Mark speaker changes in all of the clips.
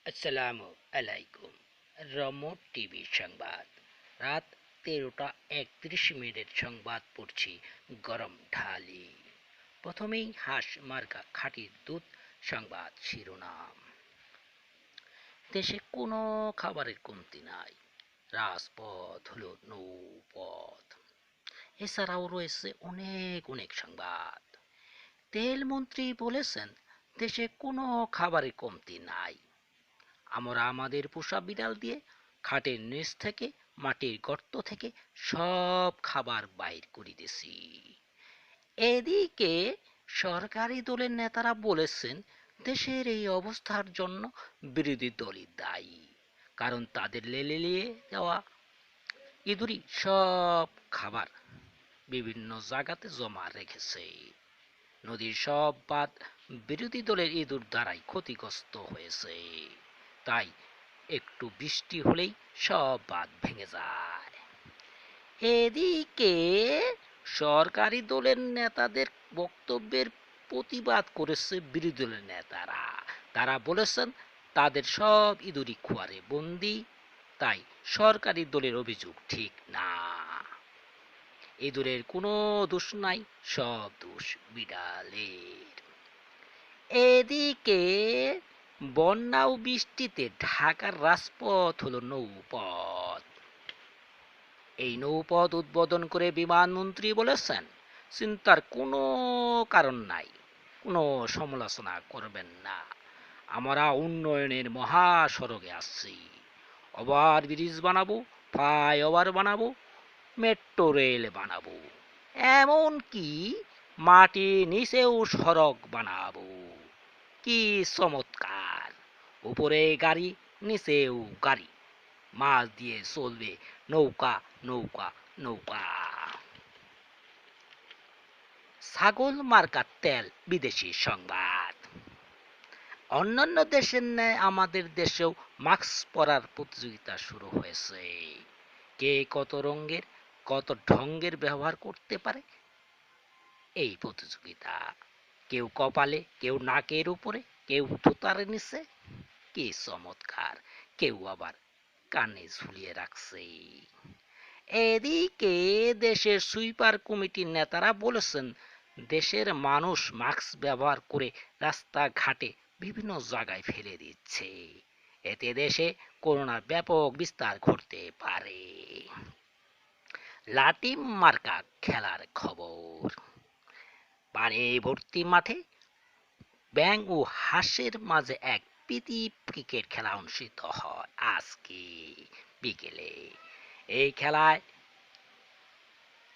Speaker 1: আসসালামু আলাইকুম। রমো টিভি সংবাদ। রাত 13টা 31 মিনিটের সংবাদ পড়ছি গরম ঢালি। প্রথমেই হাঁস মার্কা খাঁটি দুধ সংবাদ শিরোনাম। দেশে কোনো খাবারের কমতি নাই, রাজপথ হলো নৌপথ। এছাড়াও রয়েছে অনেক অনেক সংবাদ। তেল মন্ত্রী বলেছেন দেশে কোনো খাবারের কমতি নাই। আমরা আমাদের পোষা বিড়াল দিয়ে খাটের নিচ থেকে, মাটির গর্ত থেকে সব খাবার বাইর করিতেছি। এদিকে সরকারি দলের নেতারা বলেছেন দেশের এই অবস্থার জন্য বিরোধী দলই দায়ী, কারণ তাদের লেলিয়ে দেওয়া ইঁদুরই সব খাবার বিভিন্ন জায়গাতে জমা রেখেছে। নদীর সব বাঁধ বিরোধী দলের ইঁদুর দ্বারাই ক্ষতিগ্রস্ত হয়েছে। তাই একটু বৃষ্টি হলেই সব বাঁধ ভেঙে যায়। এদিকে সরকারি দলের নেতাদের বক্তব্যের প্রতিবাদ করেছে বিরোধী দলের নেতারা। তারা বলেছেন তাদের সব ইঁদুরই খোয়ারে বন্দি, তাই সরকারি দলের অভিযোগ ঠিক না। ইঁদুরের কোনো দোষ নাই, সব দোষ বিড়ালের। এদিকে বন্যা ও বৃষ্টিতে ঢাকার রাজপথ হলো নৌপথ। এই নৌপথ উদ্বোধন করে বিমানমন্ত্রী বলেছেন চিন্তার কোনো কারণ নাই, কোনো সমালোচনা করবেন না। আমরা উন্নয়নের মহাসড়কে আসছি। ওভার ব্রিজ বানাবো, ফ্লাইওভার বানাবো, মেট্রো রেল বানাবো, এমনকি মাটির নিচেও সড়ক বানাবো। কি চমৎকার! উপরে গাড়ি, নিচেও গাড়ি, মাছ দিয়ে চলবে নৌকা নৌকা নৌকা। ছাগল মার্কা তেল বিদেশি সংবাদ। অন্যান্য দেশের ন্যায় আমাদের দেশেও মাস্ক পরার প্রতিযোগিতা শুরু হয়েছে। কে কত রঙের, কত ঢঙ্গের ব্যবহার করতে পারে এই প্রতিযোগিতা। কেউ কপালে, কেউ নাকের উপরে, কেউ থুতার নিচে। কি চমৎকার! কেউ আবার কানে ঝুলিয়ে রাখছে। এদিকে দেশের সুইপার কমিটির নেতারা বলেছেন দেশের মানুষ মাস্ক ব্যবহার করে রাস্তাঘাটে বিভিন্ন জায়গায় ফেলে দিচ্ছে। এতে দেশে করোনার ব্যাপক বিস্তার ঘটতে পারে। লাঠি মার্কা খেলার খবর। পানি ভর্তি মাঠে ব্যাঙ ও হাঁসের মাঝে এক প্রীতি ক্রিকেট খেলা অনুষ্ঠিত হয় আজকে বিকেলে। এই খেলায়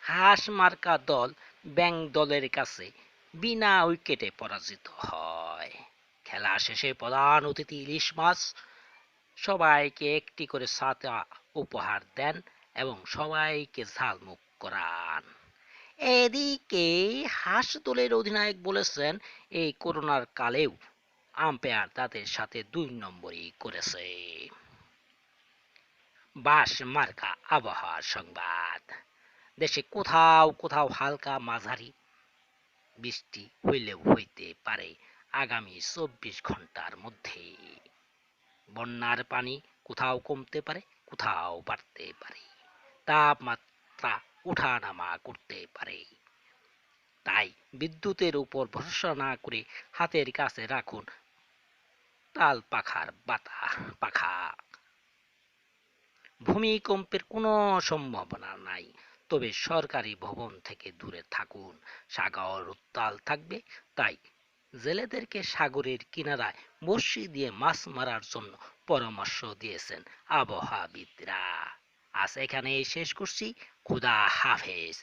Speaker 1: হাঁস মার্কা দল ব্যাঙ দলের কাছে বিনা উইকেটে পরাজিত হয়। খেলা শেষে প্রধান অতিথি ইলিশ মাছ সবাইকে একটি করে ছাতা উপহার দেন এবং সবাইকে ঝালমুখ করান। এদিকে হাঁস দলের অধিনায়ক বলেছেন এই করোনার কালেও আম্পায়ার তাদের সাথে 2 নম্বরই করেছে। বাঁশ মার্কা আবহাওয়া সংবাদ। দেশে কোথাও কোথাও হালকা মাঝারি বৃষ্টি হইলেও হইতে পারে আগামী 24 ঘন্টার মধ্যে। বন্যার পানি কোথাও কমতে পারে, কোথাও বাড়তে পারে। তাপমাত্রা ওঠানামা করতে পারে। তাই বিদ্যুতের উপর ভরসা না করে হাতের কাছে রাখুন তাল পাখার পাখা। ভূমিকম্পের কোনো সম্ভাবনা নাই, তবে সরকারি ভবন থেকে দূরে থাকুন। সাগর উত্তাল থাকবে, তাই জেলেদেরকে সাগরের কিনারায় বড়শি দিয়ে মাছ মারার জন্য পরামর্শ দিয়েছেন আবহাওয়াবিদরা। আজ এখানেই শেষ করছি। খোদা হাফেজ।